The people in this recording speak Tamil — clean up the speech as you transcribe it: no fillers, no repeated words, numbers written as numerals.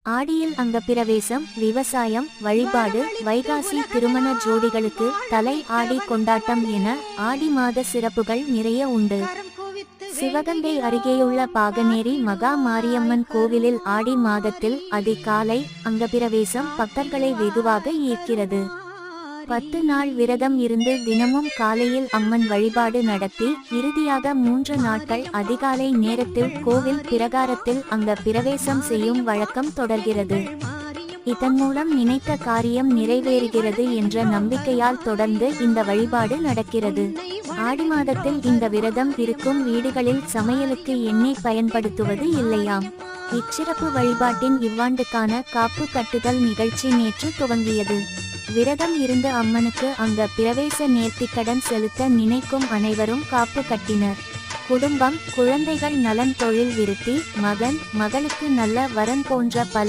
ஆடியில் அங்கப்பிரவேசம், விவசாயம், வழிபாடு, வைகாசி திருமண ஜோடிகளுக்கு தலை ஆடி கொண்டாட்டம் என ஆடி மாத சிறப்புகள் நிறைய உண்டு. சிவகங்கை அருகேயுள்ள பாகனேரி மகா மாரியம்மன் கோவிலில் ஆடி மாதத்தில் அதிகாலை அங்கப்பிரவேசம் பக்தர்களை வெகுவாக ஈர்க்கிறது. 10 நாள் விரதம் இருந்து தினமும் காலையில் அம்மன் வழிபாடு நடத்தி இறுதியாக 3 நாட்கள் அதிகாலை நேரத்தில் கோவில் பிரகாரத்தில் அங்க பிரவேசம் செய்யும் வழக்கம் தொடர்கிறது. இதன் மூலம் நினைத்த காரியம் நிறைவேறுகிறது என்ற நம்பிக்கையால் தொடர்ந்து இந்த வழிபாடு நடக்கிறது. ஆடி மாதத்தில் இந்த விரதம் இருக்கும் வீடுகளில் சமையலுக்கு எண்ணெய் பயன்படுத்துவது இல்லையாம். இச்சிறப்பு வழிபாட்டின் இவ்வாண்டுக்கான காப்பு கட்டுதல் நிகழ்ச்சி நேற்று துவங்கியது. விரதம் இருந்து அம்மனுக்கு அங்க பிரவேச நேர்த்திக்கடன் செலுத்த நினைக்கும் அனைவரும் காப்பு கட்டினர். குடும்பம், குழந்தைகள் நலன், தொழில் விருத்தி, மகன் மகளுக்கு நல்ல வரன் போன்ற பல